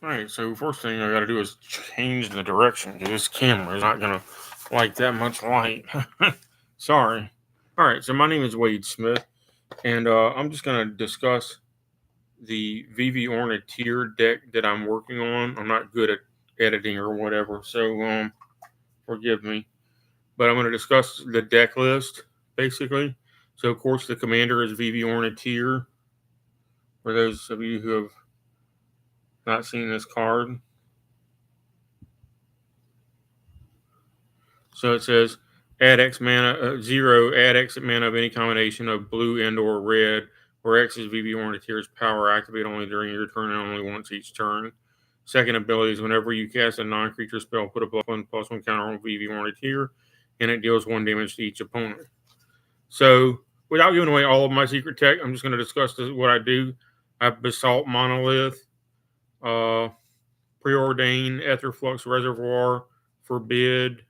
Alright, so first thing I gotta do is change the direction because this camera is not gonna like that much light. Sorry. Alright, so my name is Wade Smith, and I'm just gonna discuss the Vivi Ornitier deck that I'm working on. I'm not good at editing or whatever, so forgive me. But I'm gonna discuss the deck list, basically. So of course the commander is Vivi Ornitier, for those of you who have not seen this card. So it says add X mana, 0, add X mana of any combination of blue and or red, where X is VV Ornitier's power, activate only during your turn and only once each turn. Second ability is whenever you cast a non-creature spell, put a +1/+1 counter on VV Ornitier, and it deals 1 damage to each opponent. So without giving away all of my secret tech, I'm just going to discuss what I do. I have Basalt Monolith, uh, Preordain, Etherflux Reservoir, Forbid,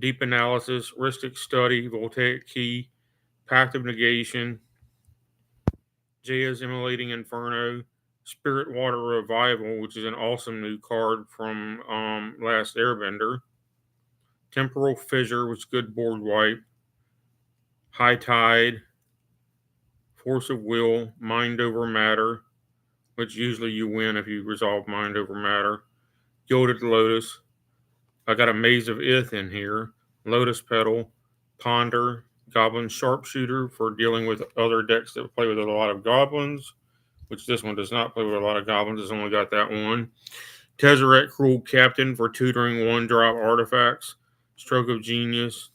Deep Analysis, Ristic Study, Voltaic Key, Pact of Negation, Jaya's Immolating Inferno, Spirit Water Revival, which is an awesome new card from Last Airbender, Temporal Fissure, which is good board wipe, High Tide, Force of Will, Mind Over Matter, which usually you win if you resolve Mind Over Matter, Gilded Lotus. I got a Maze of Ith in here, Lotus Petal, Ponder, Goblin Sharpshooter for dealing with other decks that play with a lot of goblins, which this one does not play with a lot of goblins. It's only got that one. Tezzeret Cruel Captain for tutoring 1-drop artifacts. Stroke of Genius.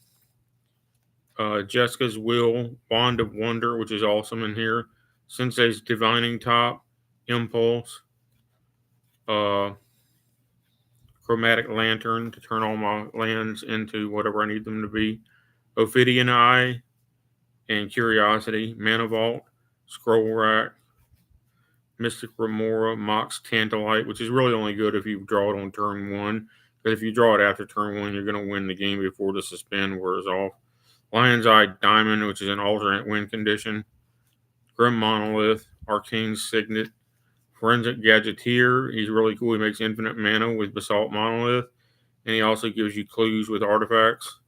Jessica's Will, Wand of Wonder, which is awesome in here. Sensei's Divining Top, Impulse. Chromatic Lantern to turn all my lands into whatever I need them to be. Ophidian Eye and Curiosity, Mana Vault, Scroll Rack, Mystic Remora, Mox Tantalite, which is really only good if you draw it on turn 1. Because if you draw it after turn 1, you're going to win the game before the suspend wears off. Lion's Eye Diamond, which is an alternate win condition. Grim Monolith, Arcane Signet, Forensic Gadgeteer. He's really cool. He makes infinite mana with Basalt Monolith. And he also gives you clues with artifacts.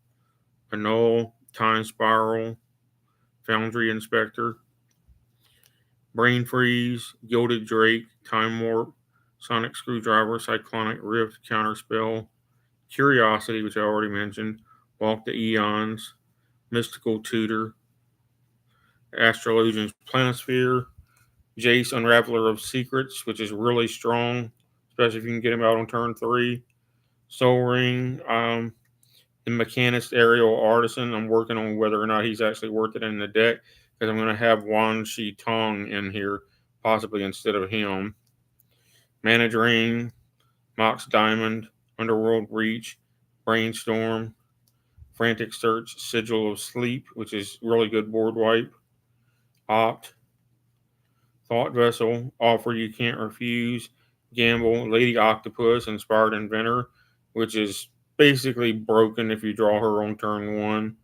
Annul, Time Spiral, Foundry Inspector, Brain Freeze, Gilded Drake, Time Warp, Sonic Screwdriver, Cyclonic Rift, Counterspell, Curiosity, which I already mentioned, Walk the Eons, Mystical Tutor, Astrologian's Planisphere, Jace, Unraveler of Secrets, which is really strong, especially if you can get him out on turn 3, Soul Ring, the Mechanist Aerial Artisan. I'm working on whether or not he's actually worth it in the deck because I'm going to have Wan Shi Tong in here, possibly instead of him. Mana Drain, Mox Diamond, Underworld Reach, Brainstorm, Frantic Search, Sigil of Sleep, which is really good board wipe. Opt, Thought Vessel, Offer You Can't Refuse, Gamble, Lady Octopus, Inspired Inventor, which is basically broken if you draw her on turn 1.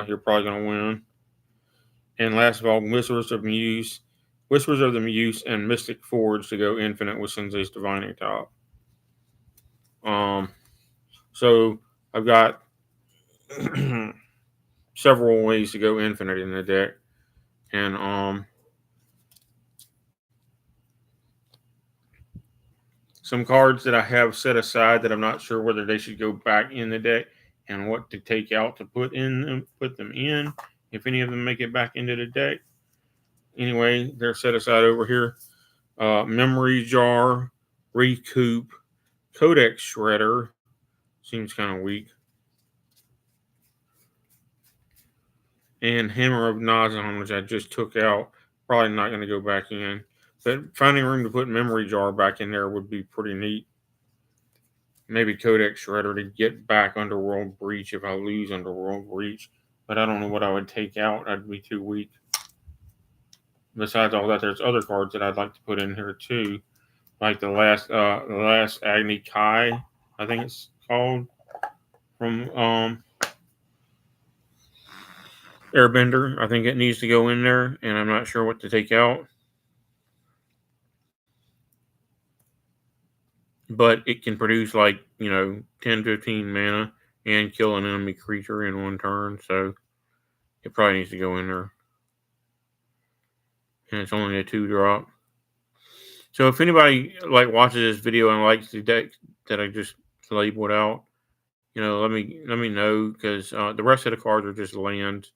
You're probably going to win. And last of all, Whispers of the Muse, and Mystic Forge to go infinite with Sensei's Divining Top. So I've got several ways to go infinite in the deck, and some cards that I have set aside that I'm not sure whether they should go back in the deck and what to take out to put them in. If any of them make it back into the deck, anyway, they're set aside over here. Memory Jar, Recoup, Codex Shredder, seems kind of weak, and Hammer of Nazan, which I just took out. Probably not going to go back in. But finding room to put Memory Jar back in there would be pretty neat. Maybe Codex Shredder to get back Underworld Breach if I lose Underworld Breach. But I don't know what I would take out. I'd be too weak. Besides all that, there's other cards that I'd like to put in here too. Like the last Agni Kai, I think it's called, from Airbender. I think it needs to go in there, and I'm not sure what to take out. but it can produce like 10, 15 mana and kill an enemy creature in one turn. So it probably needs to go in there, and it's only a 2-drop. So if anybody like watches this video and likes the deck that I just labeled out, let me know, because the rest of the cards are just lands.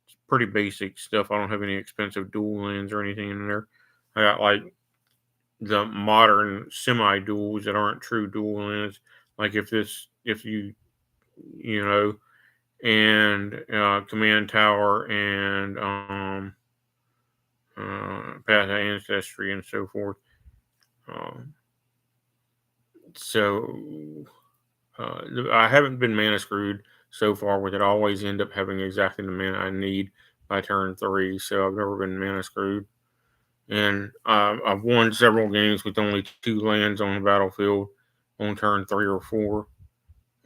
It's pretty basic stuff. I don't have any expensive dual lands or anything in there. I got like the modern semi duals that aren't true dual lands. Like if you know, and command tower and path of ancestry and so forth. Um, so I haven't been mana screwed so far with it. I always end up having exactly the mana I need by turn 3, so I've never been mana screwed. And I've won several games with only 2 lands on the battlefield on turn 3 or 4.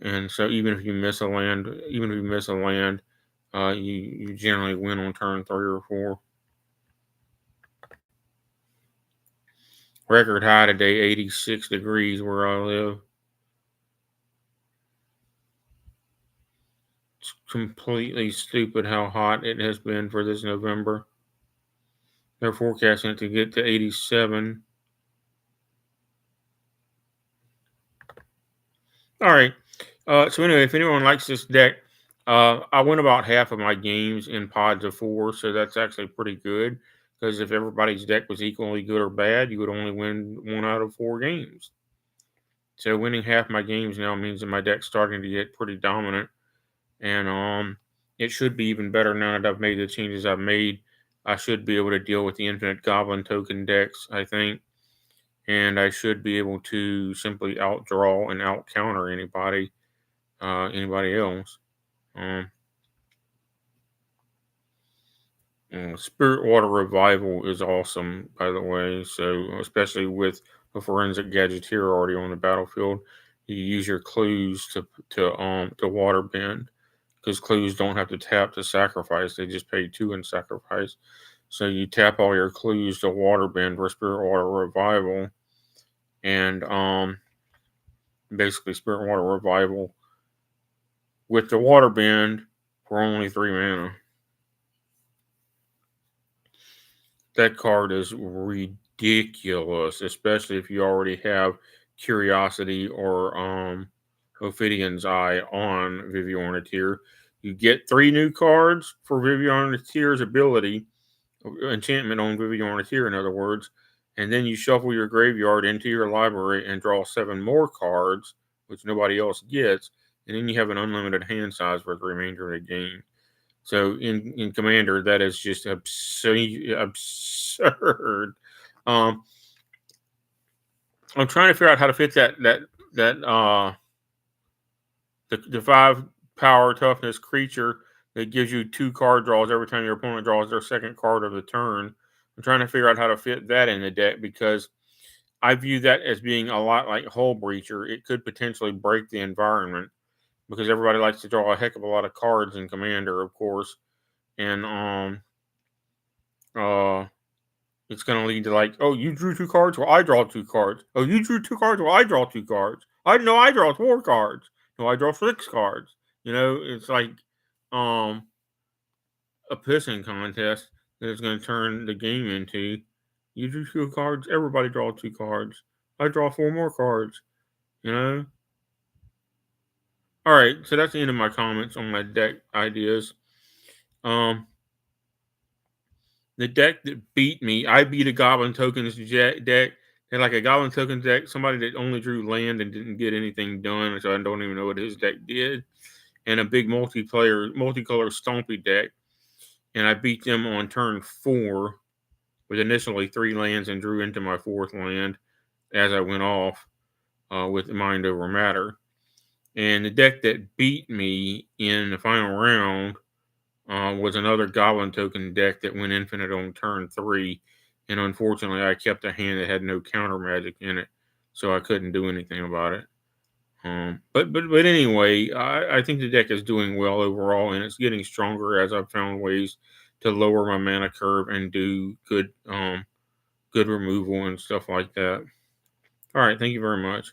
And so even if you miss a land, you generally win on turn 3 or 4. Record high today, 86 degrees where I live. It's completely stupid how hot it has been for this November. They're forecasting it to get to 87. All right. So anyway, if anyone likes this deck, I win about half of my games in pods of 4, so that's actually pretty good. Because if everybody's deck was equally good or bad, you would only win 1 out of 4 games. So winning half my games now means that my deck's starting to get pretty dominant, and it should be even better now that I've made the changes I've made. I should be able to deal with the infinite goblin token decks, I think, and I should be able to simply outdraw and out counter anybody else. Um, Spirit Water Revival is awesome, by the way. So especially with a forensic gadgeteer already on the battlefield, you use your clues to water bend, because clues don't have to tap to sacrifice; they just pay 2 in sacrifice. So you tap all your clues to water bend for Spirit Water Revival, and basically Spirit Water Revival with the water bend for only 3 mana. That card is ridiculous, especially if you already have Curiosity or Ophidion's Eye on Vivi Ornitier. You get 3 new cards for Vivi Ornitier's ability, enchantment on Vivi Ornitier, in other words, and then you shuffle your graveyard into your library and draw 7 more cards, which nobody else gets, and then you have an unlimited hand size for the remainder of the game. So in Commander, that is just absurd. Um, I'm trying to figure out how to fit that the 5 power toughness creature that gives you 2 card draws every time your opponent draws their second card of the turn. I'm trying to figure out how to fit that in the deck, because I view that as being a lot like Hull Breacher. It could potentially break the environment, because everybody likes to draw a heck of a lot of cards in Commander, of course, and uh it's going to lead to like, oh, you drew 2 cards, well I draw 2 cards. Oh, you drew 2 cards, well I draw 2 cards. I draw 4 cards. No, I draw 6 cards. It's like um a pissing contest that is going to turn the game into, you drew 2 cards, everybody draw 2 cards. I draw 4 more cards. You know. All right, so that's the end of my comments on my deck ideas. Um, the deck that beat me, I beat a Goblin Tokens deck. And like a Goblin Tokens deck, somebody that only drew land and didn't get anything done, so I don't even know what his deck did. And a big multicolor Stompy deck. And I beat them on turn 4 with initially 3 lands and drew into my 4th land as I went off with Mind Over Matter. And the deck that beat me in the final round was another Goblin Token deck that went infinite on turn 3. And unfortunately, I kept a hand that had no counter magic in it, so I couldn't do anything about it. But anyway, I think the deck is doing well overall, and it's getting stronger as I've found ways to lower my mana curve and do good removal and stuff like that. All right, thank you very much.